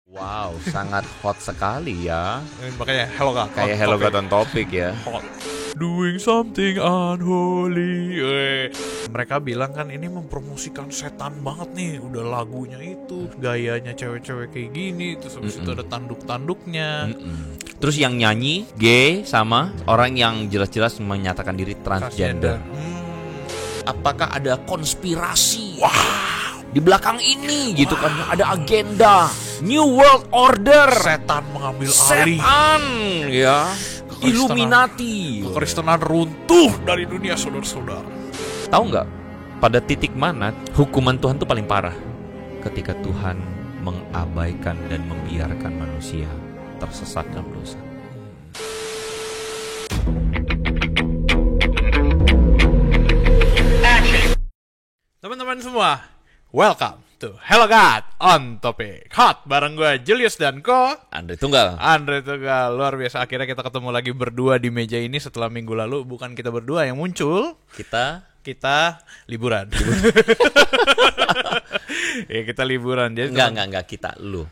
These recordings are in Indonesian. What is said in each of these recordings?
Wow, sangat hot sekali ya. Makanya Hello God. Kayak Hello God on Topic ya. Hot. Doing something unholy. Mereka bilang kan ini mempromosikan setan banget nih. Udah lagunya itu, gayanya cewek-cewek kayak gini. Terus habis itu ada tanduk-tanduknya. Terus yang nyanyi gay sama orang yang jelas-jelas menyatakan diri transgender. Apakah ada konspirasi? Di belakang ini gitu kan ada agenda New World Order. Setan mengambil alih. Setan ya. Illuminati. Kekristenan runtuh dari dunia, saudara-saudara. Tahu nggak pada titik mana hukuman Tuhan tuh paling parah? Ketika Tuhan mengabaikan dan membiarkan manusia tersesat dalam dosa. Teman-teman semua, welcome to Hello God on Topic Hot bareng gue Julius dan Andre Tunggal. Luar biasa, akhirnya kita ketemu lagi berdua di meja ini setelah minggu lalu. Bukan kita berdua yang muncul, kita liburan. Ya kita liburan. Jadi Enggak kita lu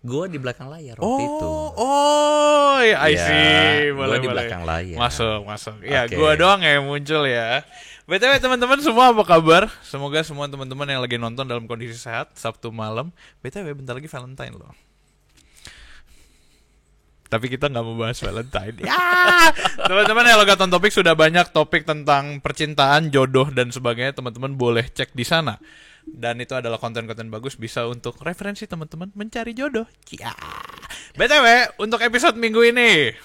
gue di belakang layar waktu itu. Ya, I see. Gue di belakang layar. Masuk. Ya, Okay. gue doang yang muncul ya. BTW teman-teman semua apa kabar? Semoga semua teman-teman yang lagi nonton dalam kondisi sehat Sabtu malam. BTW bentar lagi Valentine loh. Tapi kita nggak mau bahas Valentine. Ya, teman-teman, Hello God on Topic sudah banyak topik tentang percintaan, jodoh dan sebagainya. Teman-teman boleh cek di sana. Dan itu adalah konten-konten bagus, bisa untuk referensi teman-teman mencari jodoh. Ya. BTW untuk episode minggu ini.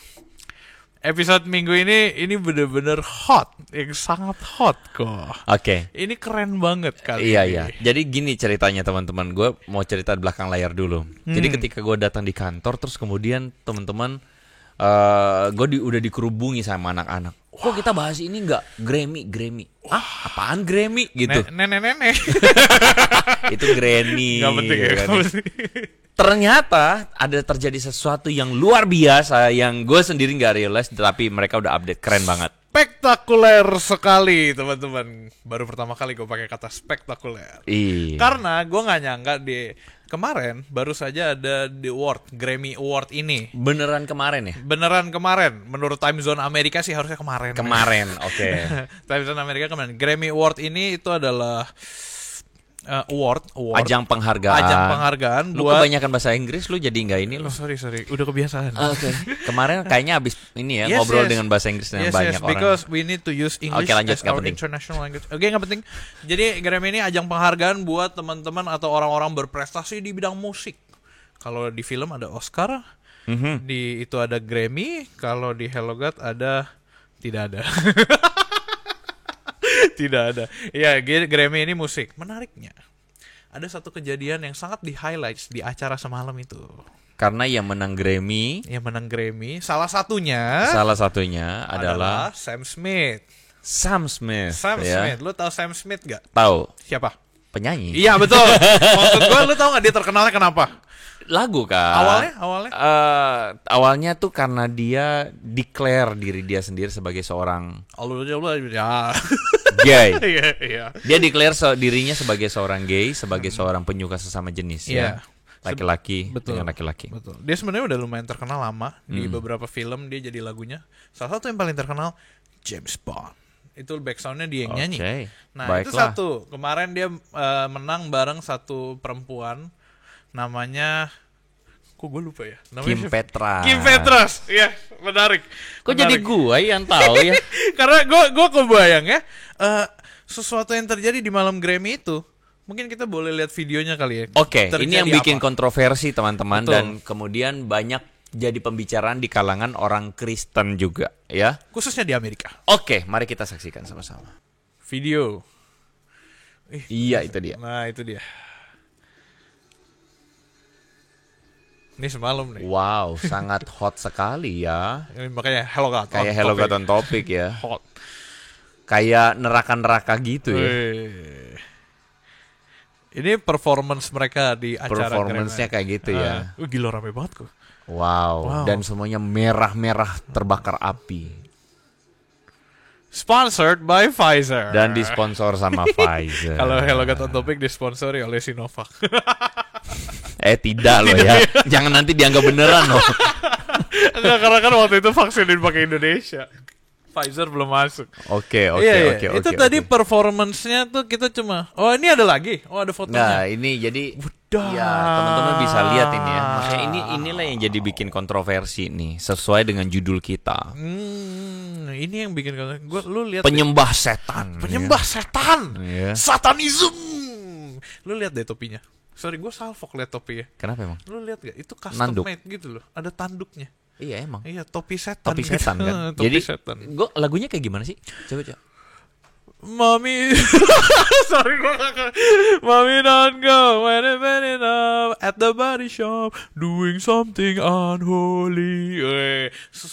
Ini bener-bener hot, yang sangat hot kok. Oke. Ini keren banget kali. Iya. Jadi gini ceritanya teman-teman, gue mau cerita di belakang layar dulu. Jadi ketika gue datang di kantor, terus kemudian teman-teman, gue udah dikerubungi sama anak-anak. Kok kita bahas ini nggak Grammy? Apaan Grammy gitu? Nenek-nenek. Itu Granny. Gak penting ya. Kan? Ternyata ada terjadi sesuatu yang luar biasa yang gue sendiri nggak realize, tapi mereka udah update, keren banget. Spektakuler sekali teman-teman. Baru pertama kali gue pakai kata spektakuler. Iya. Karena gue nggak nyangka kemarin baru saja ada the award, Grammy Award ini. Beneran kemarin ya? Beneran kemarin. Menurut time zone Amerika sih harusnya kemarin. Oke. Time zone Amerika kemarin. Grammy Award ini itu adalah award. Ajang penghargaan. Lu Lu kebanyakan bahasa Inggris, lu jadi nggak ini lu. Sorry. Udah kebiasaan. Oke. Kemarin kayaknya abis ini ya ngobrol dengan bahasa Inggris dengan banyak orang. Because we need to use English as our international language. Oke, nggak penting. Jadi Grammy ini ajang penghargaan buat teman-teman atau orang-orang berprestasi di bidang musik. Kalau di film ada Oscar, di itu ada Grammy. Kalau di Hello God tidak ada. Tidak ada. Ya, Grammy ini musik. Menariknya, ada satu kejadian yang sangat di-highlights di acara semalam itu. Karena yang menang Grammy, salah satunya adalah Sam Smith. Sam Smith. Lu tahu Sam Smith gak? Tahu. Siapa? Penyanyi. Iya betul. Maksud gue, lu tahu gak dia terkenalnya kenapa? Lagu kan. Awalnya? Awalnya tuh karena dia declare diri dia sendiri sebagai seorang Ya. gay. Iya. Dia declare dirinya sebagai seorang gay, sebagai seorang penyuka sesama jenis ya. Laki-laki dengan laki-laki. Betul. Dia sebenarnya udah lumayan terkenal lama. Di beberapa film dia jadi lagunya. Salah satu yang paling terkenal, James Bond. Itu backsoundnya dia yang nyanyi. Nah, baiklah. itu satu. Kemarin dia menang bareng satu perempuan. Namanya, kok gue lupa ya? Kim Petras. Iya, menarik. Kok jadi gue yang tahu ya? Karena gue kebayang ya, sesuatu yang terjadi di malam Grammy itu. Mungkin kita boleh lihat videonya kali ya. Oke, ini yang bikin apa? kontroversi teman-teman. Betul. Dan kemudian banyak jadi pembicaraan di kalangan orang Kristen juga ya. Khususnya di Amerika. Oke, mari kita saksikan sama-sama. Video. Iya, itu dia. Nah, itu dia. Ini semalam nih. Wow, sangat hot sekali ya. Ini makanya Hello God. Kayak Hello God on Topic ya. Hot. Kayak neraka-neraka gitu ya. Ini performance mereka di acara Performance-nya Grammy. kayak gitu ya. Gila rame banget kok. Wow. Dan semuanya merah-merah terbakar api. Sponsored by Pfizer. Dan disponsor sama Pfizer. Kalau Hello God on Topic disponsori oleh Sinovac. Tidak loh ya. Jangan nanti dianggap beneran loh. Enggak, karena kan waktu itu vaksinin pakai Indonesia. Pfizer belum masuk. Oke. Itu tadi performance-nya tuh kita cuma. Oh, ini ada lagi. Oh, ada fotonya. Nah, ini jadi Udah. ya teman-teman bisa lihat ini ya. Maksudnya inilah yang jadi bikin kontroversi nih, sesuai dengan judul kita. Ini yang bikin lu lihat Penyembah setan. penyembah setan. Iya. Satanism. Lu lihat deh topinya. Sorry, gue salfok lihat topinya. Kenapa emang? Lu lihat gak? Itu custom Nanduk. made gitu loh. Ada tanduknya. Iya emang. Iya, topi setan. Topi setan kan. Topi Jadi setan. gua lagunya kayak gimana sih? Coba. Mami, sorry gue kakak. Mami don't go when it enough at the body shop doing something unholy.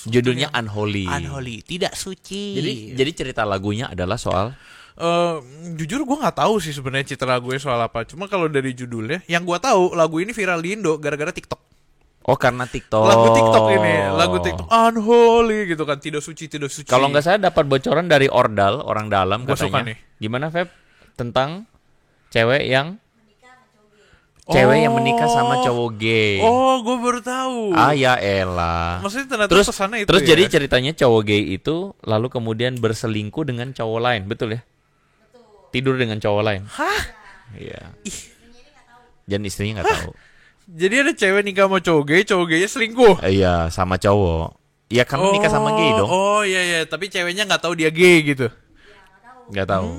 Judulnya Unholy. Unholy, tidak suci. Jadi cerita lagunya adalah soal Jujur gue nggak tahu sih sebenarnya citra gue soal apa. Cuma kalau dari judulnya, yang gue tahu lagu ini viral di Indo gara-gara TikTok. oh karena TikTok. Lagu TikTok ini, lagu TikTok unholy gitu kan, tidak suci, tidak suci. Kalau nggak saya dapat bocoran dari Ordal, orang dalam Gua suka katanya. nih. Gimana Feb? Tentang cewek yang menikah sama cowok gay. Oh, gue baru tahu. Ah ya elah. Maksudnya ternyata Terus pesannya itu terus ya? jadi ceritanya cowok gay itu lalu kemudian berselingkuh dengan cowok lain, betul ya? Tidur dengan cowok lain. Hah? Iya. Dan istrinya nggak tahu. Jadi ada cewek nikah sama cowok gaynya selingkuh. Iya, sama cowok. Iya, kamu nikah sama gay dong. Oh iya, tapi ceweknya nggak tahu dia gay gitu. Nggak tahu.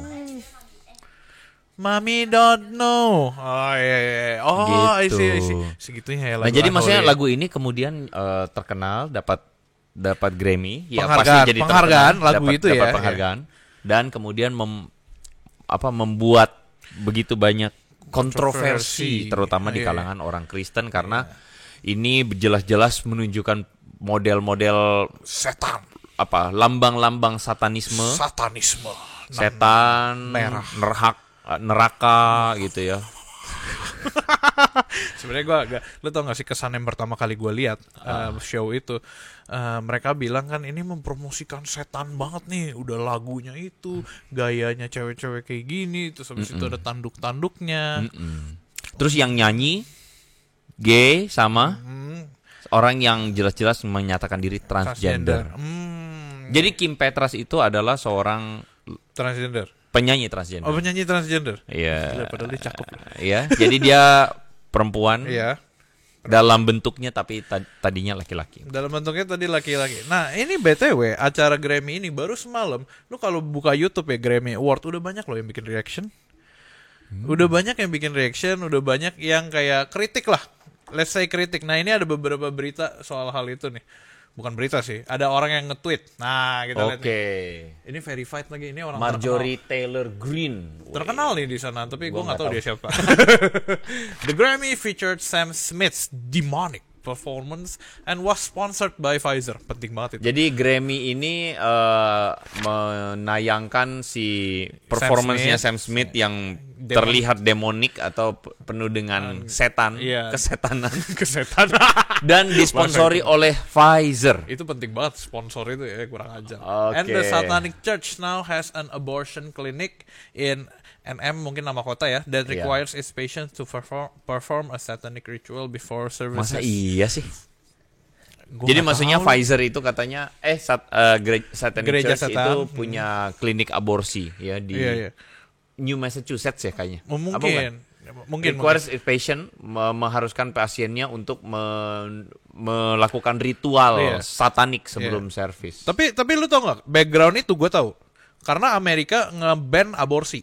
Mami don't know. Oh iya. Oh, I Gitu. see. Segitunya ya Nah, lagu. jadi maksudnya Unholy. lagu ini kemudian terkenal, dapat Grammy, ya Penghargaan, pasti jadi penghargaan terkenal, lagu itu dapat ya, penghargaan dan kemudian membuat begitu banyak kontroversi terutama di Iya. kalangan orang Kristen karena ini jelas-jelas menunjukkan model-model setan, lambang-lambang satanisme, satanisme, setan, merah. neraka gitu ya. Sebenarnya gue agak, lo tau gak sih kesan yang pertama kali gue lihat show itu, mereka bilang kan ini mempromosikan setan banget nih, udah lagunya itu, gayanya cewek-cewek kayak gini, terus habis itu ada tanduk-tanduknya. Terus yang nyanyi gay sama orang yang jelas-jelas menyatakan diri transgender. Jadi Kim Petras itu adalah seorang Transgender. penyanyi transgender. Oh, penyanyi transgender. Iya. Gila, padahal dia cakep. Iya, jadi dia perempuan Iya. dalam bentuknya tapi tadinya laki-laki. Dalam bentuknya tadi laki-laki. Nah, ini BTW acara Grammy ini baru semalam. Lu kalau buka YouTube ya Grammy Award udah banyak loh yang bikin reaction. Udah banyak yang bikin reaction, udah banyak yang kayak kritik lah. Let's say kritik. Nah, ini ada beberapa berita soal hal itu nih. Bukan berita sih, ada orang yang nge-tweet. Nah, kita lihat nih. Ini verified lagi, ini orang Marjorie Taylor Greene. terkenal nih di sana, tapi gue nggak tahu dia siapa. tahu. The Grammy featured Sam Smith's demonic performance and was sponsored by Pfizer. Penting banget itu. Jadi Grammy ini menayangkan si performance-nya Sam Smith yang terlihat demonik atau penuh dengan setan, iya. kesetanan Kesetan. dan disponsori oleh Pfizer. Itu penting banget sponsor itu ya, kurang ajar. Oke. And the Satanic Church now has an abortion clinic in NM, mungkin nama kota ya, that Iya. requires its patients to perform a satanic ritual before services. Masa iya sih? Gua Jadi nggak maksudnya tahu. Pfizer itu katanya Satanic Gereja Church setan. itu punya klinik aborsi ya di Iya. New Massachusetts ya kayaknya. Oh, Apa bukan? mungkin. Requires a patient mengharuskan pasiennya untuk melakukan ritual Iya. satanik sebelum servis. Tapi lu tau nggak? Background itu gue tahu. Karena Amerika nge-ban aborsi.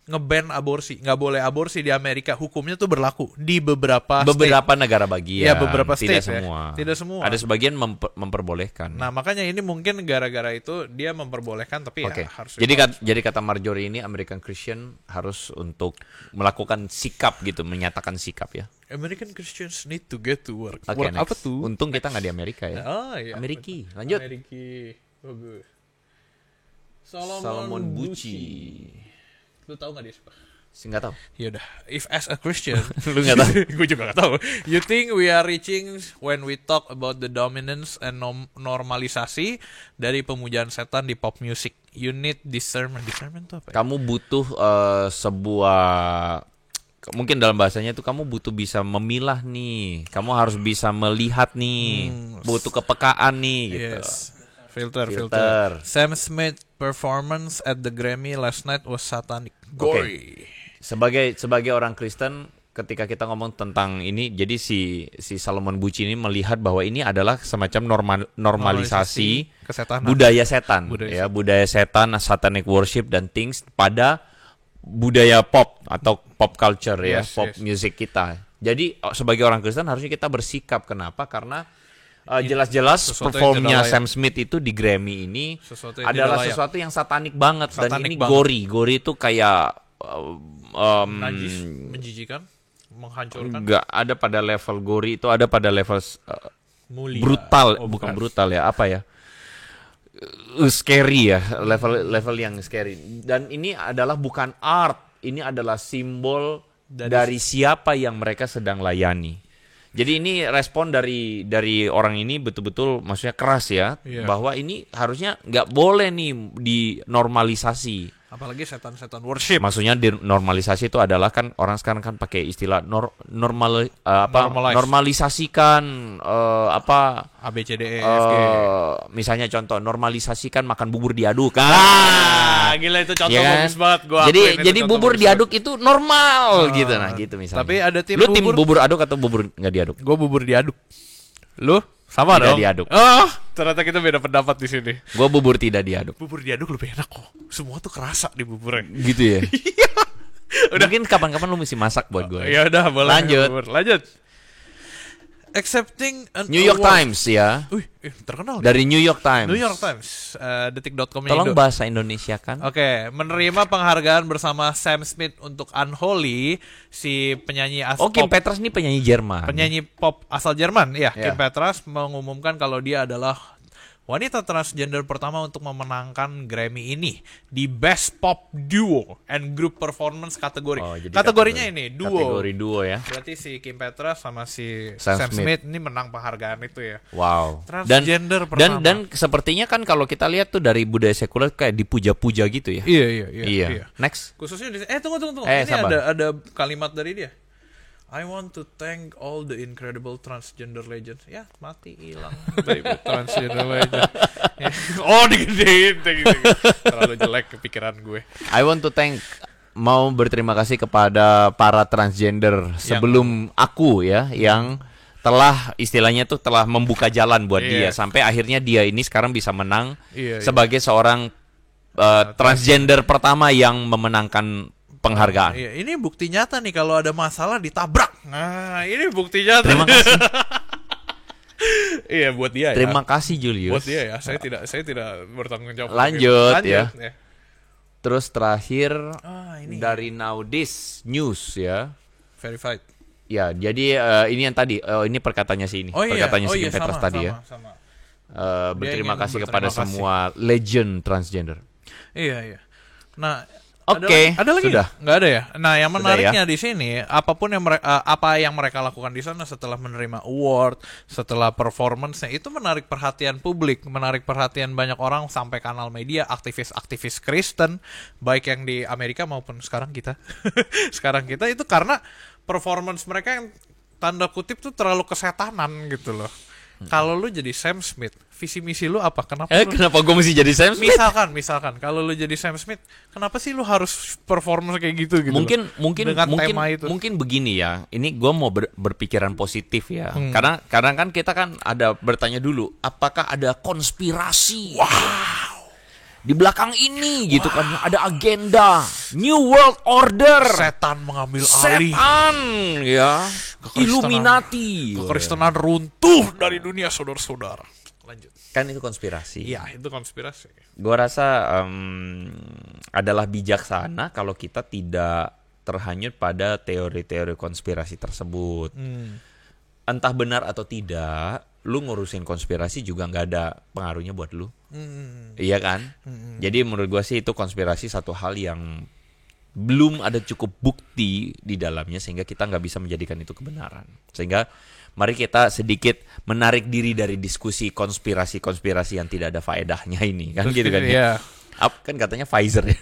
Nggak boleh aborsi di Amerika. Hukumnya tuh berlaku di beberapa Negara bagian. Iya, beberapa tidak state ya. semua. Tidak semua. Ada sebagian memperbolehkan. Nah, makanya ini mungkin gara-gara itu dia memperbolehkan, tapi Oke. ya harus. Jadi kata Marjorie ini American Christian harus untuk melakukan sikap gitu, menyatakan sikap ya. American Christians need to get to work. Oke, Work next. apa tuh? Untung kita nggak di Amerika ya. Oh iya. Ameriki. Lanjut. Ameriki. Bagus. Salomon Bucci. Lu tahu nggak dia siapa? Nggak tahu. Yaudah, if as a Christian, Lu nggak tahu. gue juga nggak tahu. You think we are reaching when we talk about the dominance and normalisasi dari pemujaan setan di pop music. You need discernment. Discernment itu apa ya? Kamu butuh sebuah mungkin dalam bahasanya itu kamu butuh bisa memilah nih, kamu harus bisa melihat nih, butuh kepekaan nih gitu. Yes. Filter. Sam Smith performance at the Grammy last night was satanic. Gory. Sebagai orang Kristen, ketika kita ngomong tentang ini, jadi si Salomon Bucci ini melihat bahwa ini adalah semacam normalisasi kesetanan. budaya setan, budaya setan, satanic worship dan things pada budaya pop atau pop culture pop music kita. Jadi sebagai orang Kristen harusnya kita bersikap. Kenapa? Karena jelas-jelas performnya Sam Smith itu di Grammy ini adalah sesuatu yang satanik banget. Dan ini gory itu kayak najis, menjijikan, menghancurkan. Enggak ada pada level gory, itu ada pada level brutal, bukan brutal ya, apa ya? Scary ya, level yang scary. Dan ini adalah bukan art, ini adalah simbol dari siapa yang mereka sedang layani. Jadi ini respon dari orang ini betul-betul maksudnya keras ya, bahwa ini harusnya nggak boleh nih dinormalisasi. Apalagi setan-setan worship. Maksudnya dinormalisasi itu adalah kan orang sekarang kan pakai istilah normalisasikan ABCDEFG. Misalnya contoh normalisasikan makan bubur diaduk. Gila itu contoh bagus banget. Jadi bubur diaduk itu normal gitu gitu misalnya. Tapi ada tim bubur aduk atau bubur nggak diaduk? Gue bubur diaduk. Lu? Sama tidak dong. Diaduk. Oh, ternyata kita beda pendapat di sini. Gue bubur tidak diaduk. Bubur diaduk lebih enak kok. Semua tuh kerasa di buburnya. Gitu ya. Mungkin kapan-kapan lu mesti masak buat gue. Ya udah, boleh. Lanjut. Accepting an New York Times ya. Terkenal. Dari New York Times. New York Times. Detik.com. Tolong bahasa Indonesia kan. Oke, menerima penghargaan bersama Sam Smith untuk Unholy, si penyanyi Kim Petras ini penyanyi Jerman. Penyanyi pop asal Jerman, ya. Kim Petras mengumumkan kalau dia adalah wanita transgender pertama untuk memenangkan Grammy ini di Best Pop Duo and Group Performance kategori. Kategorinya ini duo. Kategori duo ya. Berarti si Kim Petras sama si Sam Smith ini menang penghargaan itu ya. Wow. Transgender pertama. Dan sepertinya kan kalau kita lihat tuh dari budaya sekuler kayak dipuja-puja gitu ya. Iya. Next. Khususnya tunggu. Ini ada kalimat dari dia. I want to thank all the incredible transgender legends. Ya, mati hilang. Baby transgender legend. Oh, digedein. Terlalu jelek kepikiran gue. I want to thank, mau berterima kasih kepada para transgender sebelum aku ya, yang telah istilahnya tuh telah membuka jalan buat dia sampai akhirnya dia ini sekarang bisa menang sebagai seorang transgender pertama yang memenangkan penghargaan. Ini bukti nyata nih kalau ada masalah ditabrak. Nah, ini bukti nyata. Terima kasih. Buat dia. Terima kasih Julius. Buat dia ya. Saya tidak bertanggung jawab. Lanjut ya. Terus terakhir dari Nowdies News ya. Verified. Ya, jadi ini yang tadi ini perkataannya si ini. Perkataannya si Kim Petras tadi ya. Berterima kasih kepada semua legend transgender. Iya. Nah, Oke, ada lagi? Sudah. Nggak ada ya. Nah, yang menariknya di sini, apapun yang apa yang mereka lakukan di sana setelah menerima award, setelah performance-nya itu menarik perhatian publik, menarik perhatian banyak orang sampai kanal media, aktivis-aktivis Kristen, baik yang di Amerika maupun sekarang kita. Sekarang kita itu karena performance mereka yang tanda kutip tuh terlalu kesetanan gitu loh. Kalau lu jadi Sam Smith, visi misi lu apa? Kenapa gue mesti jadi Sam Smith? Misalkan kalau lu jadi Sam Smith, kenapa sih lu harus perform kayak gitu Mungkin dengan tema itu. Mungkin begini ya. Ini gue mau berpikiran positif ya. Karena kadang kan kita kan ada bertanya dulu, apakah ada konspirasi? Wow. Di belakang ini gitu kan ada agenda New World Order. Setan mengambil alih. Setan ya. Illuminati. Kekristenan runtuh dari dunia saudara-saudara. Lanjut. Kan itu konspirasi. Iya, itu konspirasi. Gua rasa adalah bijaksana kalau kita tidak terhanyut pada teori-teori konspirasi tersebut. Entah benar atau tidak, lu ngurusin konspirasi juga nggak ada pengaruhnya buat lu. Iya kan? Jadi menurut gua sih itu konspirasi satu hal yang belum ada cukup bukti di dalamnya sehingga kita nggak bisa menjadikan itu kebenaran. Sehingga mari kita sedikit menarik diri dari diskusi konspirasi yang tidak ada faedahnya ini kan. Terus gitu kan. Iya. Kan katanya Pfizer ya.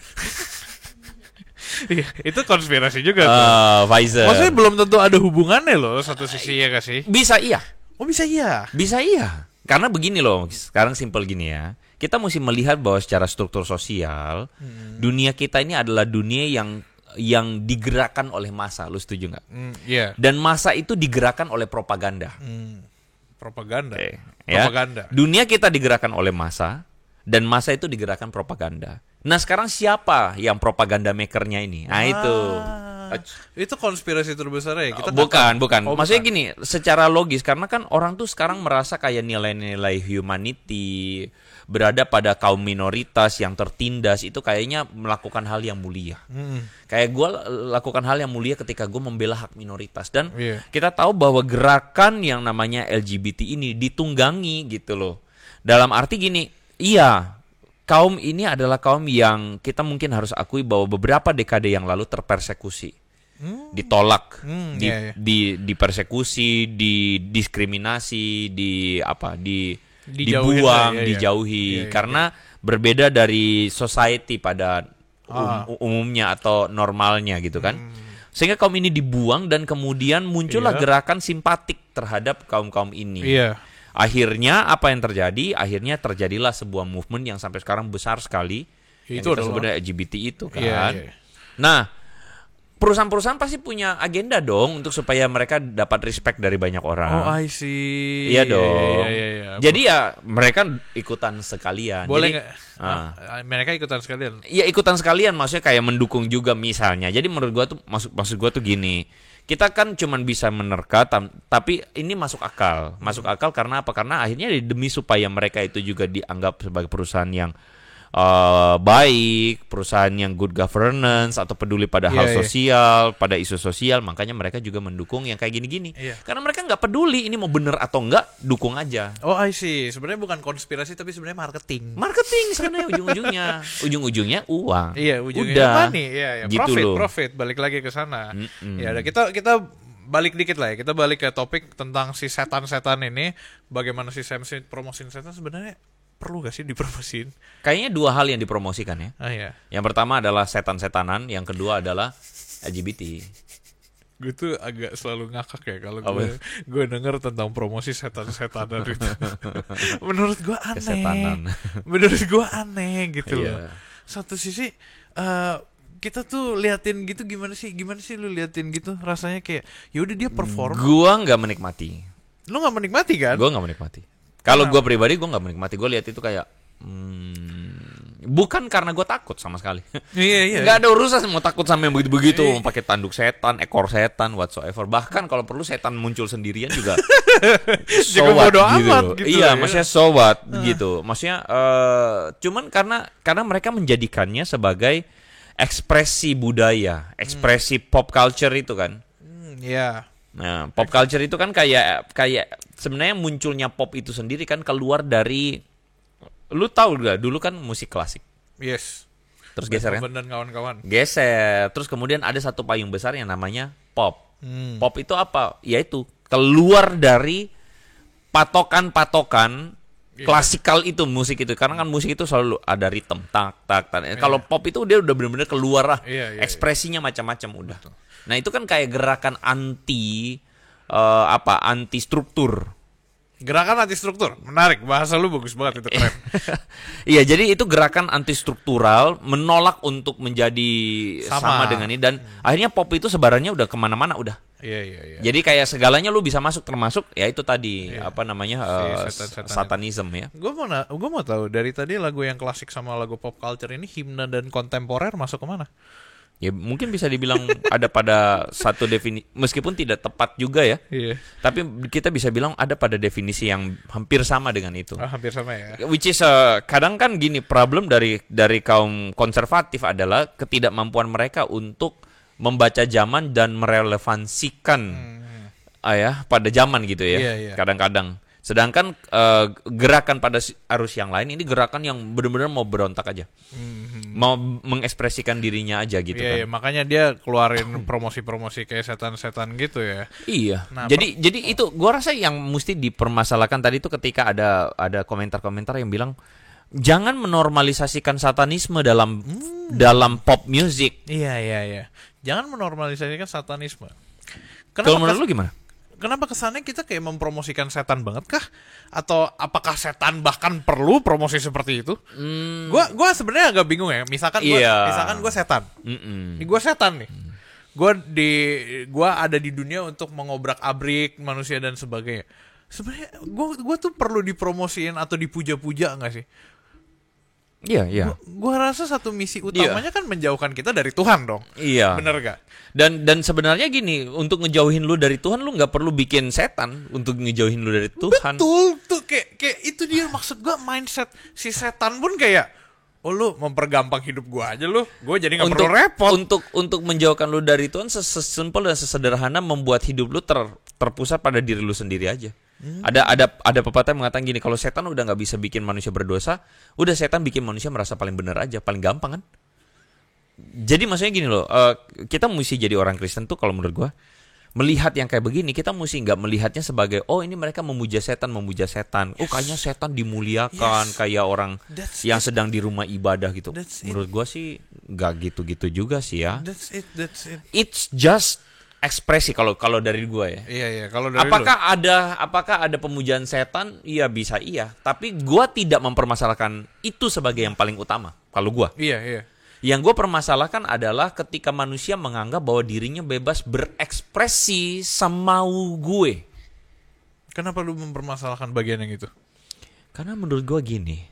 Iya, itu konspirasi juga tuh. Pfizer. Maksudnya belum tentu ada hubungannya loh satu sisi ya gak sih? Bisa iya. Oh bisa iya. Bisa iya. Karena begini loh, sekarang simpel gini ya. Kita mesti melihat bahwa secara struktur sosial, dunia kita ini adalah dunia yang digerakkan oleh massa. Lu setuju nggak? Iya. Dan massa itu digerakkan oleh propaganda. Propaganda. Ya. Propaganda. Dunia kita digerakkan oleh massa, dan massa itu digerakkan propaganda. Nah sekarang siapa yang propaganda makernya ini? Nah itu. Itu konspirasi terbesar ya. Kita Bukan. Oh, Maksudnya bukan. gini, secara logis karena kan orang tuh sekarang merasa kayak nilai-nilai humanity, berada pada kaum minoritas yang tertindas itu kayaknya melakukan hal yang mulia. Kayak gue lakukan hal yang mulia ketika gue membela hak minoritas. Dan kita tahu bahwa gerakan yang namanya LGBT ini ditunggangi gitu loh. Dalam arti gini, iya, kaum ini adalah kaum yang kita mungkin harus akui bahwa beberapa dekade yang lalu terpersekusi. Ditolak, dipersekusi, didiskriminasi, dibuang, dijauhi karena berbeda dari society pada umumnya atau normalnya gitu kan. Sehingga kaum ini dibuang dan kemudian muncullah gerakan simpatik terhadap kaum-kaum ini. Akhirnya apa yang terjadi? Akhirnya terjadilah sebuah movement yang sampai sekarang besar sekali. Itu yang kita sebut LGBT itu kan. Nah, perusahaan-perusahaan pasti punya agenda dong untuk supaya mereka dapat respect dari banyak orang. Oh, I see. Iya dong. Iya. Jadi ya mereka ikutan sekalian. Boleh nggak? Mereka ikutan sekalian. Iya ikutan sekalian, maksudnya kayak mendukung juga misalnya. Jadi menurut gua tuh maksud gua tuh gini. Kita kan cuman bisa menerka, tapi ini masuk akal. Masuk akal karena apa? Karena akhirnya demi supaya mereka itu juga dianggap sebagai perusahaan yang baik, perusahaan yang good governance atau peduli pada hal sosial, pada isu sosial, makanya mereka juga mendukung yang kayak gini-gini. Karena mereka nggak peduli ini mau bener atau enggak, dukung aja. Oh, I see. Sebenarnya bukan konspirasi tapi sebenarnya marketing. Marketing sebenarnya ujung-ujungnya uang. Iya, ujungnya udah. Money. Iya, Gitu profit, balik lagi ke sana. Ya, udah kita balik dikit lah ya. Kita balik ke topik tentang si setan-setan ini. Bagaimana si Sam Smith promosiin setan sebenarnya perlu gak sih dipromosiin? Kayaknya dua hal yang dipromosikan ya. Iya. Yang pertama adalah setan-setanan, yang kedua adalah LGBT. Gue tuh agak selalu ngakak ya kalau gue denger tentang promosi setan-setanan itu. Menurut gue aneh. Kesetanan. Menurut gue aneh gitu loh. Satu sisi kita tuh liatin gitu gimana sih lu liatin gitu rasanya kayak yaudah dia perform. Gua nggak menikmati. Lu nggak menikmati kan? Gua nggak menikmati. Kalau gue pribadi gue nggak menikmati. Gue lihat itu kayak bukan karena gue takut sama sekali. Iya. Nggak ada urusan mau takut sama yang begitu-begitu. Mau pakai tanduk setan, ekor setan, whatsoever. Bahkan kalau perlu setan muncul sendirian juga. Juga bodo amat gitu. Iya, maksudnya so what gitu. Maksudnya cuman karena mereka menjadikannya sebagai ekspresi budaya, ekspresi pop culture itu kan. Iya. Nah, pop culture itu kan kayak sebenarnya munculnya pop itu sendiri kan keluar dari, lu tahu gak dulu kan musik klasik. Yes. Terus geser kan? Dan kawan-kawan. Geser. Terus kemudian ada satu payung besar yang namanya pop. Pop itu apa? Yaitu keluar dari patokan klasikal itu musik itu. Karena kan musik itu selalu ada ritme tak. Kalau pop itu dia udah benar-benar keluar lah. Ekspresinya macam-macam udah. Betul. Nah itu kan kayak gerakan anti struktur. Gerakan anti struktur, menarik, bahasa lu bagus banget, itu keren. Iya, jadi itu gerakan anti struktural, menolak untuk menjadi sama dengan ini, dan akhirnya pop itu sebarannya udah kemana-mana udah. Iya. Jadi kayak segalanya lu bisa masuk, termasuk ya itu tadi satanism ya. Gue mau tahu dari tadi lagu yang klasik sama lagu pop culture ini, himne dan kontemporer masuk kemana? Ya mungkin bisa dibilang ada pada satu definisi, meskipun tidak tepat juga ya. Iya. Tapi kita bisa bilang ada pada definisi yang hampir sama dengan itu. Hampir sama ya. Which is kadang kan gini, problem dari kaum konservatif adalah ketidakmampuan mereka untuk membaca zaman dan merelevansikan pada zaman gitu ya. Iya. Kadang-kadang. Sedangkan gerakan pada arus yang lain ini gerakan yang benar-benar mau berontak aja. Mau mengekspresikan dirinya aja gitu kan. Iya, makanya dia keluarin promosi-promosi kayak setan-setan gitu ya. Iya. Nah, jadi itu gua rasa yang mesti dipermasalahkan tadi itu ketika ada komentar-komentar yang bilang jangan menormalisasikan satanisme dalam pop music. Iya. Jangan menormalisasikan satanisme. Kalau menurut lu gimana? Kenapa kesannya kita kayak mempromosikan setan banget kah? Atau apakah setan bahkan perlu promosi seperti itu? Gua sebenarnya agak bingung ya. Misalkan gue setan. Ini gue setan nih. Gue ada di dunia untuk mengobrak-abrik manusia dan sebagainya. Sebenarnya gue tuh perlu dipromosiin atau dipuja-puja nggak sih? Iya. Gua rasa satu misi utamanya kan menjauhkan kita dari Tuhan dong. Iya. Bener gak? Dan sebenarnya gini, untuk ngejauhin lu dari Tuhan, lu nggak perlu bikin setan untuk ngejauhin lu dari Tuhan. Betul tuh, kayak itu dia maksud gua, mindset si setan pun kayak, oh lu mempergampang hidup gua aja lu, gua jadi nggak perlu repot. Untuk menjauhkan lu dari Tuhan, sesimpel dan sesederhana membuat hidup lu terpusat pada diri lu sendiri aja. Ada pepatah yang mengatakan gini, kalau setan udah nggak bisa bikin manusia berdosa, udah setan bikin manusia merasa paling benar aja, paling gampang kan. Jadi maksudnya gini loh, kita mesti jadi orang Kristen tuh kalau menurut gua, melihat yang kayak begini, kita mesti nggak melihatnya sebagai, oh ini mereka memuja setan. Oh kayaknya setan dimuliakan, kayak orang yang sedang di rumah ibadah gitu. Menurut gua sih nggak gitu-gitu juga sih ya. That's it. It's just ekspresi kalau dari gua ya. Iya, kalau dari Apakah ada pemujaan setan? Iya, bisa iya. Tapi gua tidak mempermasalahkan itu sebagai yang paling utama kalau gua. Iya. Yang gua permasalahkan adalah ketika manusia menganggap bahwa dirinya bebas berekspresi semau gue. Kenapa lu mempermasalahkan bagian yang itu? Karena menurut gua gini.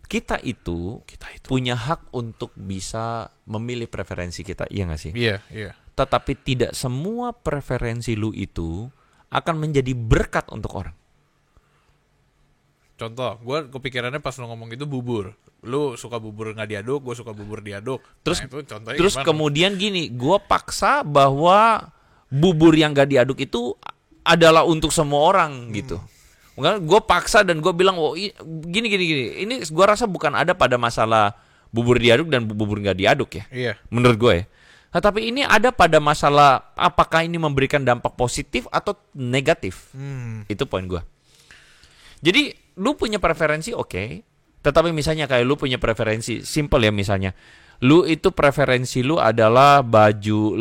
Kita itu punya hak untuk bisa memilih preferensi kita, iya nggak sih? Iya. Tetapi tidak semua preferensi lu itu akan menjadi berkat untuk orang. Contoh, gue kepikirannya pas lu ngomong itu bubur. Lu suka bubur nggak diaduk, gue suka bubur diaduk. Terus kemudian gini, gue paksa bahwa bubur yang nggak diaduk itu adalah untuk semua orang gitu. Gue paksa dan gue bilang, oh gini. Ini gue rasa bukan ada pada masalah bubur diaduk dan bubur nggak diaduk ya. Iya. Menurut gue ya. Nah, tapi ini ada pada masalah apakah ini memberikan dampak positif atau negatif. Itu poin gue. Jadi lu punya preferensi oke. Tetapi misalnya kayak lu punya preferensi simple ya, misalnya lu itu preferensi lu adalah baju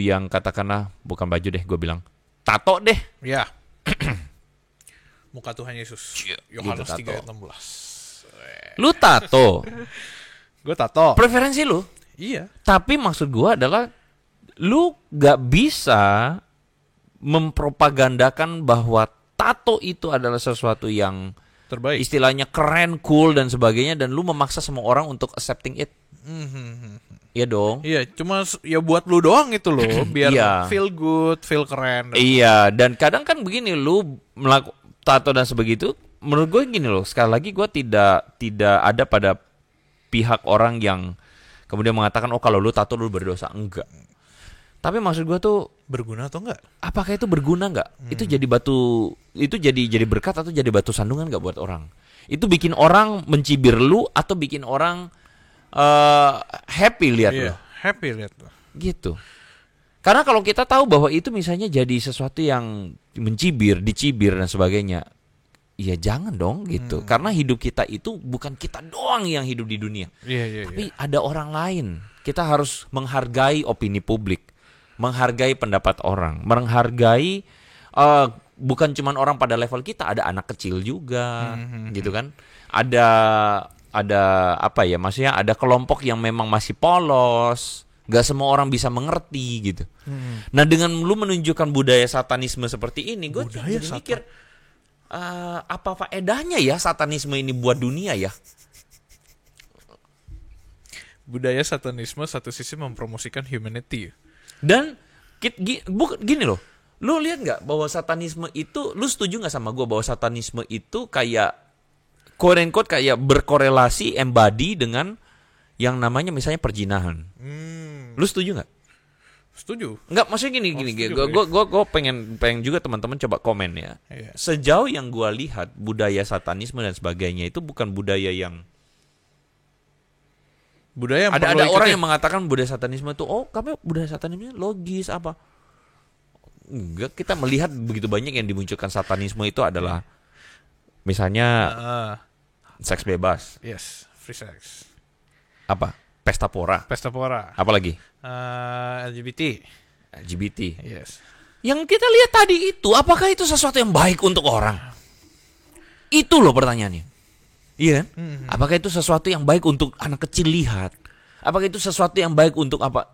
yang katakanlah bukan baju deh, gue bilang tato deh. Ya. Muka Tuhan Yesus. Yohanes 3:16. Lu tato. Gue tato. Preferensi lu. Iya. Tapi maksud gue adalah lu gak bisa mempropagandakan bahwa tato itu adalah sesuatu yang terbaik, istilahnya keren, cool dan sebagainya, dan lu memaksa semua orang untuk accepting it. Iya dong. Iya, cuma ya buat lu doang itu loh, biar feel good, feel keren. Iya, dan kadang kan begini, lu melakukan tato dan sebegitu. Menurut gue gini loh, sekali lagi gue tidak ada pada pihak orang yang kemudian mengatakan, oh kalau lu tato lu berdosa. Enggak. Tapi maksud gue tuh, berguna atau enggak? Apakah itu berguna enggak? Itu jadi batu, itu jadi berkat atau jadi batu sandungan enggak buat orang? Itu bikin orang mencibir lu atau bikin orang happy lihat lu? Happy lihat lu. Gitu. Karena kalau kita tahu bahwa itu misalnya jadi sesuatu yang mencibir, dicibir dan sebagainya, ya jangan dong gitu. Karena hidup kita itu bukan kita doang yang hidup di dunia. Tapi ada orang lain. Kita harus menghargai opini publik, menghargai pendapat orang, menghargai bukan cuma orang pada level kita, ada anak kecil juga, gitu kan? Ada apa ya? Maksudnya ada kelompok yang memang masih polos. Gak semua orang bisa mengerti gitu. Nah dengan lu menunjukkan budaya satanisme seperti ini, gue jadi mikir apa faedahnya ya satanisme ini buat dunia ya? Budaya satanisme satu sisi mempromosikan humanity. Dan gini loh, lu lihat nggak bahwa satanisme itu, lu setuju nggak sama gue bahwa satanisme itu kayak quote unquote kayak berkorelasi embody dengan yang namanya misalnya perjinahan. Lu setuju nggak? Setuju. Nggak, maksudnya gini. Gue pengen juga teman-teman coba komen ya. Sejauh yang gue lihat budaya satanisme dan sebagainya itu bukan budaya yang ada orang yang mengatakan budaya satanisme itu kami budaya satanisme logis apa? Enggak, kita melihat begitu banyak yang dimunculkan satanisme itu adalah misalnya Seks bebas. Yes, free sex. Apa? Pesta pora. Pesta pora. Apa lagi? LGBT. Yes. Yang kita lihat tadi itu, apakah itu sesuatu yang baik untuk orang? Itu loh pertanyaannya. Iya kan? Apakah itu sesuatu yang baik untuk anak kecil lihat? Apakah itu sesuatu yang baik untuk apa?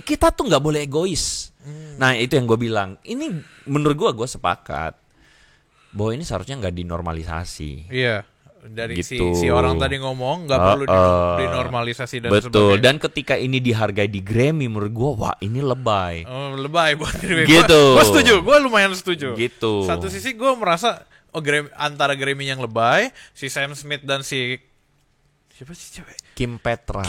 Kita tuh nggak boleh egois. Nah itu yang gue bilang. Ini menurut gue sepakat bahwa ini seharusnya nggak dinormalisasi. Iya. Dari Gitu. si orang tadi ngomong nggak perlu dinormalisasi dan betul. sebagainya. Dan ketika ini dihargai di Grammy, menurut gue, wah ini lebay. Lebay buat Grammy. Gitu. Gue setuju, gue lumayan setuju. Gitu. Satu sisi gue merasa antara Grammy yang lebay, si Sam Smith dan si siapa sih cewek? Kim Petras.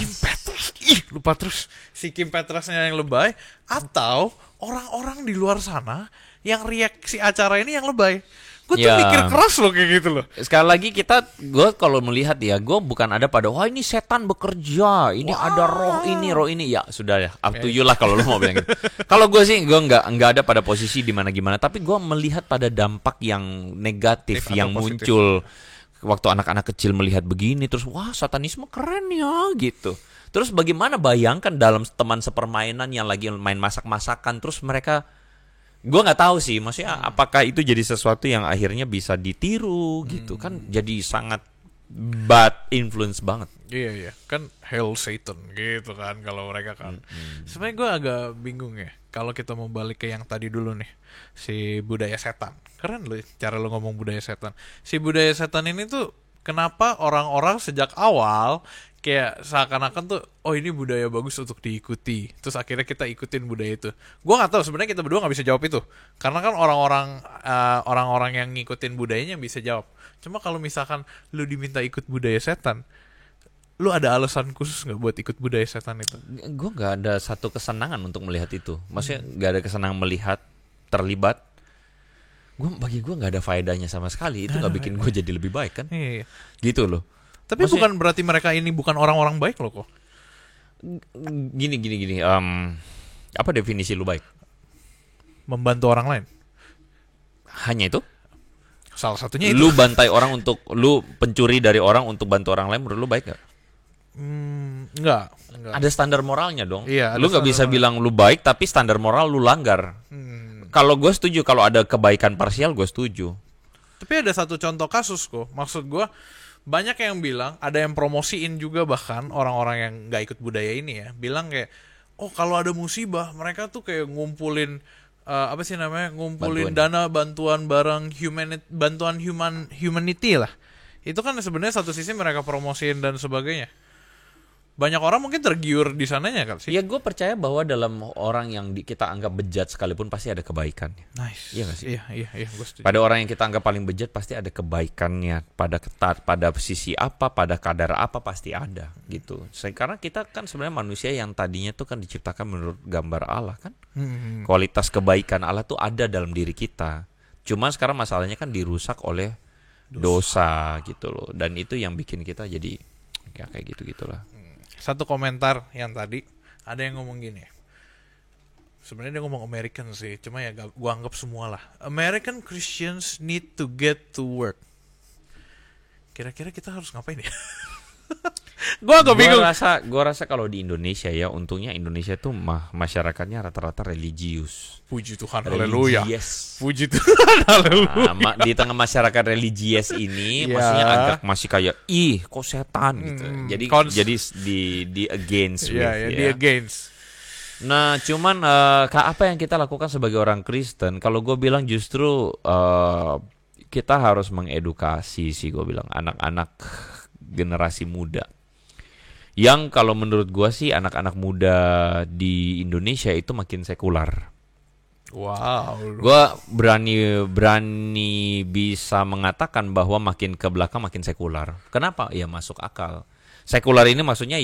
Lupa terus. Si Kim Petrasnya yang lebay, atau orang-orang di luar sana yang reaksi acara ini yang lebay. Gue tuh mikir keras loh kayak gitu loh. Sekali lagi gue kalau melihat ya, gue bukan ada pada wah ini setan bekerja, ini ada roh ini, ya sudah ya, up to you lah kalau lu mau bilang gitu. Kalau gue sih gue nggak ada pada posisi di mana gimana, tapi gue melihat pada dampak yang negatif yang muncul waktu anak-anak kecil melihat begini, terus wah satanisme keren ya gitu. Terus bagaimana bayangkan dalam teman sepermainan yang lagi main masak-masakan, terus mereka gue nggak tahu sih, maksudnya apakah itu jadi sesuatu yang akhirnya bisa ditiru gitu kan, jadi sangat bad influence banget. Iya kan Hail Satan gitu kan kalau mereka kan. Sebenarnya gue agak bingung ya kalau kita mau balik ke yang tadi dulu nih, si budaya setan. Keren loh cara lo ngomong budaya setan. Si budaya setan ini tuh kenapa orang-orang sejak awal kayak seakan-akan tuh ini budaya bagus untuk diikuti, terus akhirnya kita ikutin budaya itu. Gue nggak tahu, sebenarnya kita berdua nggak bisa jawab itu karena kan orang-orang yang ngikutin budayanya bisa jawab. Cuma kalau misalkan lu diminta ikut budaya setan, lu ada alasan khusus nggak buat ikut budaya setan itu? Gue nggak ada satu kesenangan untuk melihat itu, maksudnya nggak ada kesenangan melihat terlibat. Bagi gue nggak ada faedahnya sama sekali, itu nggak bikin gue jadi lebih baik kan? Iya. Gitu loh. Tapi maksudnya, bukan berarti mereka ini bukan orang-orang baik loh kok. Gini. Apa definisi lu baik? Membantu orang lain. Hanya itu? Salah satunya itu. Lu bantai orang lu pencuri dari orang untuk bantu orang lain, menurut lu baik gak? Enggak. Ada standar moralnya dong. Iya, lu gak bisa bilang lu baik tapi standar moral lu langgar. Kalau gue setuju, kalau ada kebaikan parsial gue setuju. Tapi ada satu contoh kasus kok. Maksud gue banyak yang bilang, ada yang promosiin juga bahkan orang-orang yang nggak ikut budaya ini ya, bilang kayak kalau ada musibah mereka tuh kayak ngumpulin ngumpulin dana bantuan barang humanity lah. Itu kan sebenarnya satu sisi mereka promosiin dan sebagainya. Banyak orang mungkin tergiur di sananya kan sih. Ya gue percaya bahwa dalam orang yang kita anggap bejat sekalipun pasti ada kebaikannya. Nice. Iya gak sih? Iya, gue setuju. Pada orang yang kita anggap paling bejat pasti ada kebaikannya. Pada sisi apa, pada kadar apa pasti ada gitu. Karena kita kan sebenarnya manusia yang tadinya tuh kan diciptakan menurut gambar Allah kan. Kualitas kebaikan Allah tuh ada dalam diri kita. Cuma sekarang masalahnya kan dirusak oleh dosa gitu loh. Dan itu yang bikin kita jadi kayak gitu-gitulah. Satu komentar yang tadi ada yang ngomong gini. Sebenarnya dia ngomong American sih, cuma ya gua anggap semua lah. American Christians need to get to work. Kira-kira kita harus ngapain ya? Gua agak bingung. Gua rasa kalau di Indonesia ya, untungnya Indonesia tuh masyarakatnya rata-rata religius. Puji Tuhan, haleluya. Puji Tuhan, haleluya. Di tengah masyarakat religius ini, maksudnya agak masih kayak kok setan gitu. Jadi di against di against. Nah, cuman apa yang kita lakukan sebagai orang Kristen? Kalau gue bilang justru kita harus mengedukasi sih, gue bilang anak-anak generasi muda. Yang kalau menurut gue sih anak-anak muda di Indonesia itu makin sekular. Wow. Gue berani bisa mengatakan bahwa makin ke belakang makin sekular. Kenapa? Ya masuk akal. Sekular ini maksudnya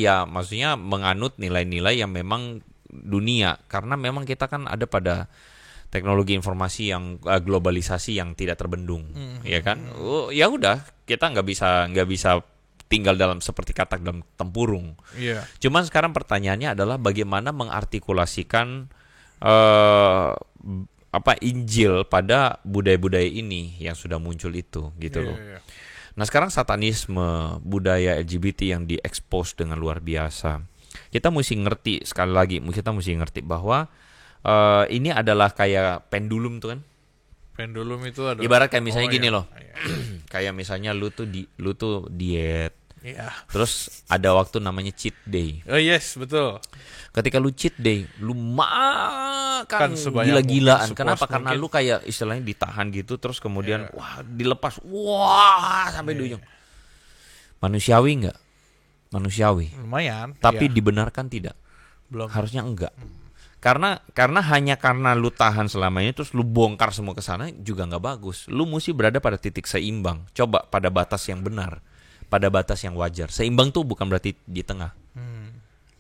menganut nilai-nilai yang memang dunia, karena memang kita kan ada pada teknologi informasi yang globalisasi yang tidak terbendung, ya kan? Ya udah, kita nggak bisa tinggal seperti katak dalam tempurung. Yeah. Cuman sekarang pertanyaannya adalah bagaimana mengartikulasikan Injil pada budaya-budaya ini yang sudah muncul itu, gitu loh. Nah sekarang satanisme, budaya LGBT yang diekspos dengan luar biasa. Kita mesti ngerti, sekali lagi kita mesti ngerti bahwa ini adalah kayak pendulum tuh kan. Pendulum itu ada. Ibarat kayak misalnya gini iya. loh. Kayak misalnya lu tuh diet. Iya. Terus ada waktu namanya cheat day. Oh yes, betul. Ketika lu cheat day, lu makan Kan sebanyak gila-gilaan. mungkin, Kenapa? sepuas Karena mungkin. lu kayak istilahnya ditahan gitu, terus kemudian Iya. wah dilepas, wah sampai di ujung. Manusiawi nggak? Manusiawi. Lumayan. Tapi iya. dibenarkan tidak? Belum. Harusnya enggak. Karena hanya karena lu tahan selama ini terus lu bongkar semua ke sana juga nggak bagus. Lu mesti berada pada titik seimbang. Coba pada batas yang benar, pada batas yang wajar. Seimbang tuh bukan berarti di tengah.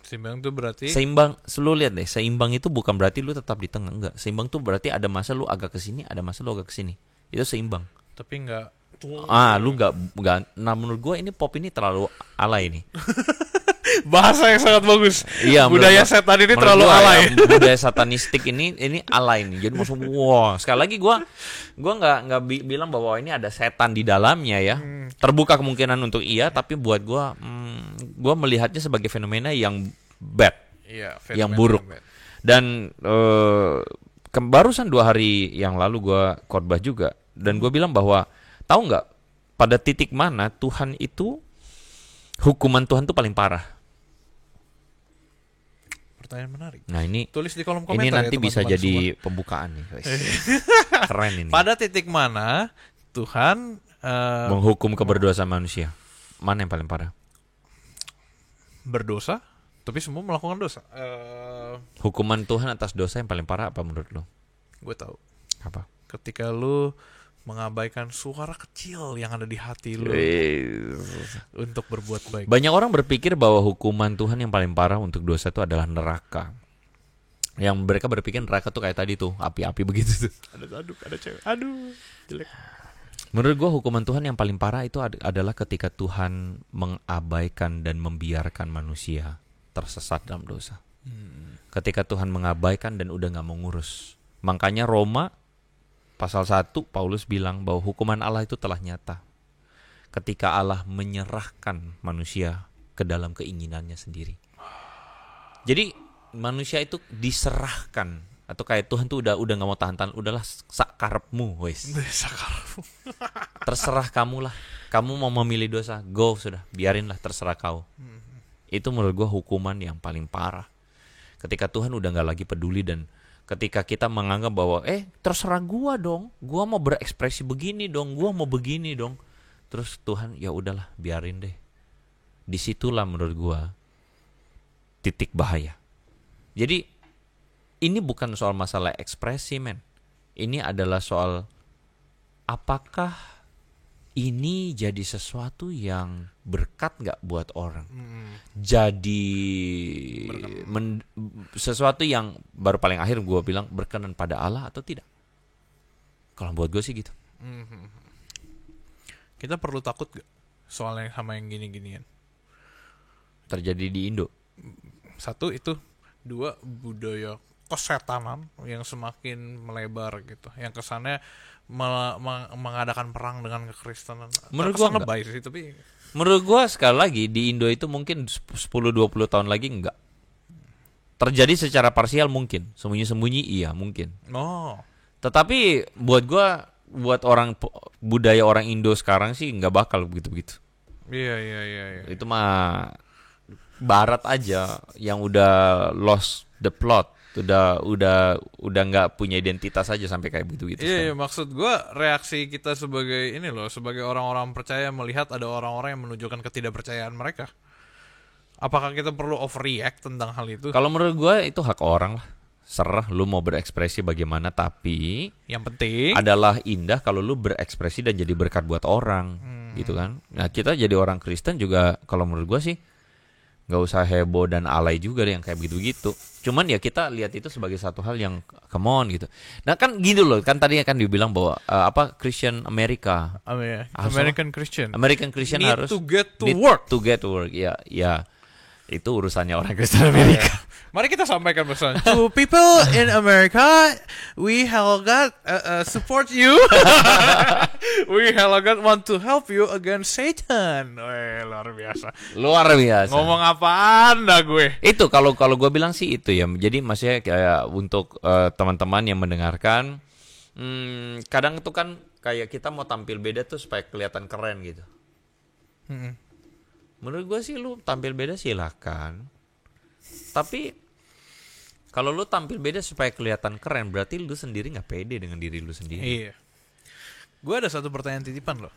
Seimbang itu berarti Seimbang, lu lihat deh, seimbang itu bukan berarti lu tetap di tengah, enggak. Seimbang tuh berarti ada masa lu agak ke sini, ada masa lu agak ke sini. Itu seimbang. tapi enggak. Lu enggak. Nah, menurut gua ini pop ini terlalu alay nih. Bahasa yang sangat bagus. Iya, Budaya menurut- setan ini menurut terlalu gua alay. ya, budaya satanistik ini alay nih. Jadi maksud wah, sekali lagi gua nggak bilang bahwa ini ada setan di dalamnya ya. Terbuka kemungkinan untuk iya, tapi buat gua melihatnya sebagai fenomena yang bad, Iya, yang fenomena buruk. bad. Dan barusan 2 hari yang lalu gua khotbah juga dan gua bilang bahwa tahu nggak pada titik mana Tuhan itu hukuman Tuhan tuh paling parah. Pertanyaan menarik. Nah ini Tulis di kolom komentar ini nanti ya, bisa teman-teman jadi semua. pembukaan nih guys. Keren ini. Pada titik mana Tuhan Menghukum keberdosaan manusia. Mana yang paling parah? berdosa, tapi semua melakukan dosa. Hukuman Tuhan atas dosa yang paling parah apa menurut lo? Gue tahu. Apa? Ketika lu mengabaikan suara kecil yang ada di hati lu untuk berbuat baik. Banyak orang berpikir bahwa hukuman Tuhan yang paling parah untuk dosa itu adalah neraka. Yang mereka berpikir neraka tuh kayak tadi tuh, api-api begitu tuh. Ada aduk, ada cewek. Aduh, jelek. Menurut gua hukuman Tuhan yang paling parah itu adalah ketika Tuhan mengabaikan dan membiarkan manusia tersesat dalam dosa. Ketika Tuhan mengabaikan dan udah gak mau ngurus. Makanya Roma Pasal 1 Paulus bilang bahwa hukuman Allah itu telah nyata ketika Allah menyerahkan manusia ke dalam keinginannya sendiri. Jadi manusia itu diserahkan atau kayak Tuhan tuh udah nggak mau tahan-tahan, udahlah sakarepmu wes. Terserah kamu lah. Kamu mau memilih dosa, go sudah, biarinlah terserah kau. Itu menurut gua hukuman yang paling parah. Ketika Tuhan udah nggak lagi peduli dan ketika kita menganggap bahwa terserah gua dong, gua mau berekspresi begini dong, gua mau begini dong. Terus Tuhan ya udahlah, biarin deh. Disitulah menurut gua titik bahaya. Jadi ini bukan soal masalah ekspresi men. Ini adalah soal apakah ini jadi sesuatu yang berkat gak buat orang. Jadi sesuatu yang baru paling akhir gue bilang berkenan pada Allah atau tidak. Kalau buat gue sih gitu. Kita perlu takut gak soal yang sama yang gini-ginian? Terjadi di Indo. Satu itu, dua budaya kesetanan yang semakin melebar gitu, yang kesannya mengadakan perang dengan kekristenan. Menurut gua lebay sih, tapi menurut gue sekali lagi di Indo itu mungkin 10-20 tahun lagi enggak. Terjadi secara parsial mungkin, sembunyi-sembunyi iya mungkin. Tetapi buat gue, buat budaya orang Indo sekarang sih nggak bakal begitu-begitu. Iya. Itu mah Barat aja yang udah lost the plot, udah nggak punya identitas aja sampai kayak begitu. Iya, maksud gue reaksi kita sebagai ini loh, sebagai orang-orang percaya melihat ada orang-orang yang menunjukkan ketidakpercayaan mereka. Apakah kita perlu overreact tentang hal itu? Kalau menurut gue itu hak orang lah. Serah lu mau berekspresi bagaimana, tapi yang penting adalah indah kalau lu berekspresi dan jadi berkat buat orang, gitu kan. Nah kita jadi orang Kristen juga kalau menurut gue sih nggak usah heboh dan alay juga deh yang kayak begitu-gitu. Cuman ya kita lihat itu sebagai satu hal yang come on gitu. Nah kan gitu loh, kan tadi kan dibilang bahwa Christian America, American Christian need harus to get to work. Ya itu urusannya orang Kristen Amerika. Mari kita sampaikan pesan to people in America, we have got support you. We Hello God want to help you against Satan. Weh, luar biasa. Luar biasa. Ngomong apaan dah gue? Itu kalau gue bilang sih itu ya. Jadi maksudnya kayak untuk teman-teman yang mendengarkan, kadang itu kan kayak kita mau tampil beda tuh supaya kelihatan keren gitu. Menurut gue sih lu tampil beda silakan. Tapi kalau lu tampil beda supaya kelihatan keren, berarti lu sendiri nggak pede dengan diri lu sendiri. Iya. Gue ada satu pertanyaan titipan loh.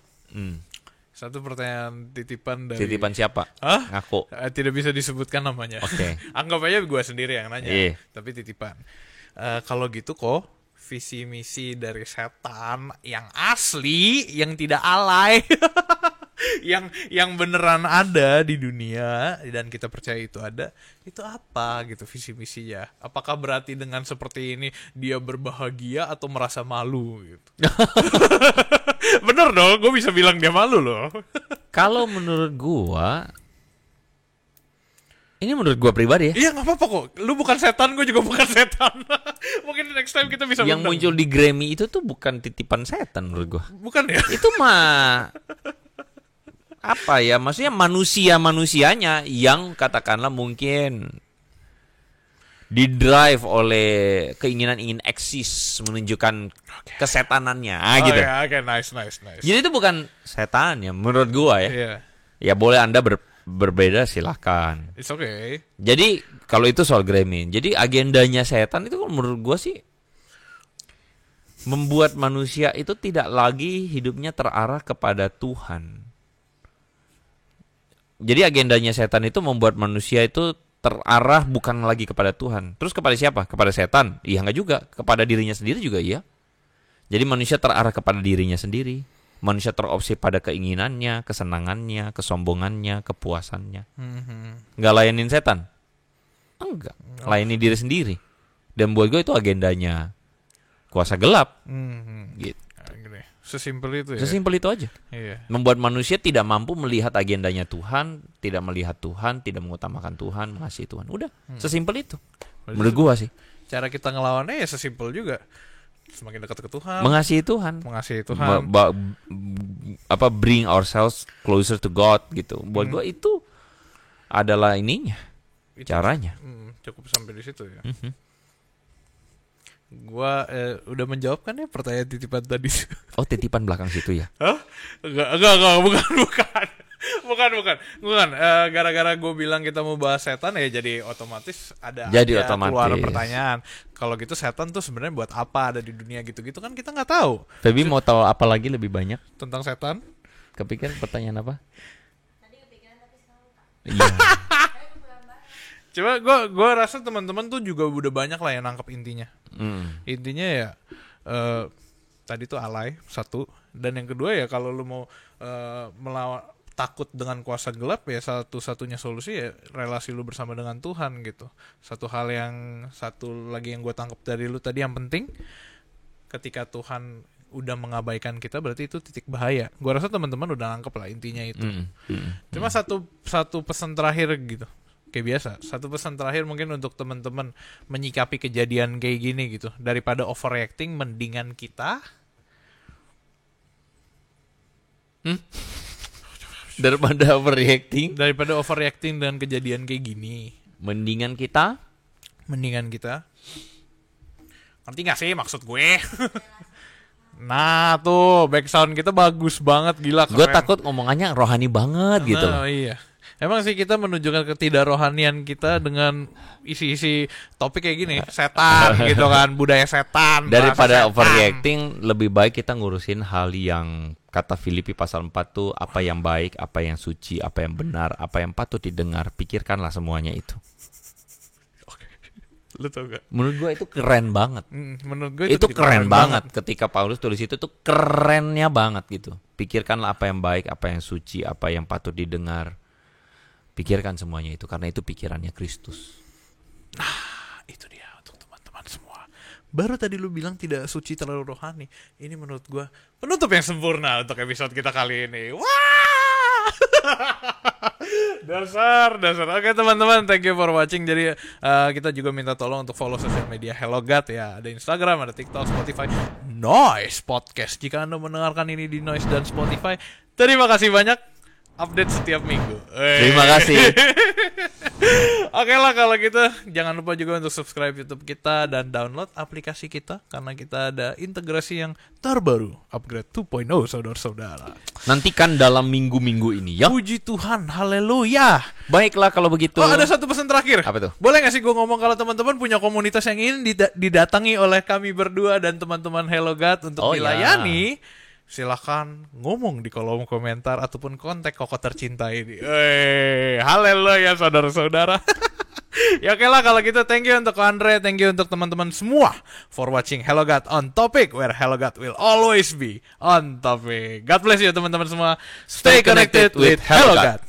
Satu pertanyaan titipan dari... Titipan siapa? Hah? Ngaku. Tidak bisa disebutkan namanya. Oke. Anggap aja gue sendiri yang nanya. Iya. Tapi titipan. Kalau gitu kok, visi misi dari setan yang asli, yang tidak alay, yang beneran ada di dunia dan kita percaya itu ada, itu apa gitu visi misinya? Apakah berarti dengan seperti ini dia berbahagia atau merasa malu gitu? Bener dong, gue bisa bilang dia malu loh. Kalau menurut gua, ini menurut gua pribadi ya. Iya nggak apa-apa kok. Lu bukan setan, gue juga bukan setan. Mungkin next time kita bisa Yang muncul di Grammy itu tuh bukan titipan setan menurut gua. Bukan ya? Itu mah apa ya? Maksudnya manusianya yang katakanlah mungkin didrive oleh keinginan ingin eksis, menunjukkan kesetanannya, gitu. Ya, oke, nice. Jadi itu bukan setan ya, menurut gua ya. Iya. Ya boleh Anda berbeda silakan. It's okay. Jadi kalau itu soal Grammy, jadi agendanya setan itu menurut gua sih membuat manusia itu tidak lagi hidupnya terarah kepada Tuhan. Jadi agendanya setan itu membuat manusia itu terarah bukan lagi kepada Tuhan. Terus kepada siapa? Kepada setan? Iya enggak juga. Kepada dirinya sendiri juga iya. Jadi manusia terarah kepada dirinya sendiri. Manusia terobsesi pada keinginannya, kesenangannya, kesombongannya, kepuasannya. Enggak layanin setan? Enggak. Layani diri sendiri. Dan buat gue itu agendanya kuasa gelap. Gitu. Sesimpel itu ya. Sesimpel itu aja. Iya. Membuat manusia tidak mampu melihat agendanya Tuhan, tidak melihat Tuhan, tidak mengutamakan Tuhan, mengasihi Tuhan. Udah, sesimpel itu. Menurut gua sih. Cara kita ngelawannya ya sesimpel juga. Semakin dekat ke Tuhan. Mengasihi Tuhan. Bring ourselves closer to God gitu. Buat gua itu adalah ininya, caranya. Cukup sampai di situ ya. Gua udah menjawab kan ya pertanyaan titipan tadi. Oh, titipan belakang situ ya? Hah? Enggak, bukan. Gara-gara gue bilang kita mau bahas setan ya jadi otomatis keluar pertanyaan. Kalau gitu setan tuh sebenarnya buat apa ada di dunia gitu-gitu kan kita nggak tahu. Feby mau tahu apa lagi lebih banyak tentang setan? Kepikiran pertanyaan apa? Tadi kepikiran tapi sekarang lupa. Iya. Coba gue rasa teman-teman tuh juga udah banyak lah yang nangkep intinya. Intinya ya tadi tuh alay satu, dan yang kedua ya kalau lu mau melawan takut dengan kuasa gelap ya satu-satunya solusi ya relasi lu bersama dengan Tuhan gitu. Satu lagi yang gue tangkap dari lu tadi yang penting, ketika Tuhan udah mengabaikan kita berarti itu titik bahaya. Gue rasa teman-teman udah nangkep lah intinya itu. Cuma satu pesan terakhir gitu. Kayak biasa, satu pesan terakhir mungkin untuk teman-teman menyikapi kejadian kayak gini gitu. Daripada overreacting, mendingan kita Daripada overreacting dengan kejadian kayak gini, mendingan kita ngerti gak sih maksud gue? Nah tuh backsound kita bagus banget, gila keren. Gue takut ngomongannya rohani banget gitu loh. Iya. Emang sih kita menunjukkan ketidakrohanian kita dengan isi-isi topik kayak gini, setan gitu kan, budaya setan. Daripada overreacting, lebih baik kita ngurusin hal yang kata Filipi pasal 4 tuh, apa yang baik, apa yang suci, apa yang benar, apa yang patut didengar, pikirkanlah semuanya itu. Lu tau gak? Menurut gue itu keren banget. Menurut gue itu keren banget. Ketika Paulus tulis itu tuh kerennya banget gitu. Pikirkanlah apa yang baik, apa yang suci, apa yang patut didengar. Pikirkan semuanya itu, karena itu pikirannya Kristus. Nah, itu dia untuk teman-teman semua. Baru tadi lu bilang tidak suci terlalu rohani. Ini menurut gua penutup yang sempurna untuk episode kita kali ini. Wah! Dasar. Oke teman-teman, thank you for watching. Jadi kita juga minta tolong untuk follow sosial media HelloGat ya. Ada Instagram, ada TikTok, Spotify, Noise Podcast. Jika Anda mendengarkan ini di Noise dan Spotify, terima kasih banyak. Update setiap minggu. Terima kasih. Oke lah kalau gitu, jangan lupa juga untuk subscribe YouTube kita dan download aplikasi kita karena kita ada integrasi yang terbaru, upgrade 2.0 saudara-saudara. Nantikan dalam minggu-minggu ini ya. Puji Tuhan, haleluya. Baiklah kalau begitu. Oh, ada satu pesan terakhir. Apa tuh? Boleh gak sih gue ngomong kalau teman-teman punya komunitas yang ingin didatangi oleh kami berdua dan teman-teman HelloGat untuk dilayani? Silahkan ngomong di kolom komentar ataupun kontak Koko tercinta ini. Haleluya saudara-saudara. Ya oke lah kalau gitu, thank you untuk Andre, thank you untuk teman-teman semua for watching HelloGat on Topic, where HelloGat will always be on topic. God bless you teman-teman semua. Stay connected with HelloGat.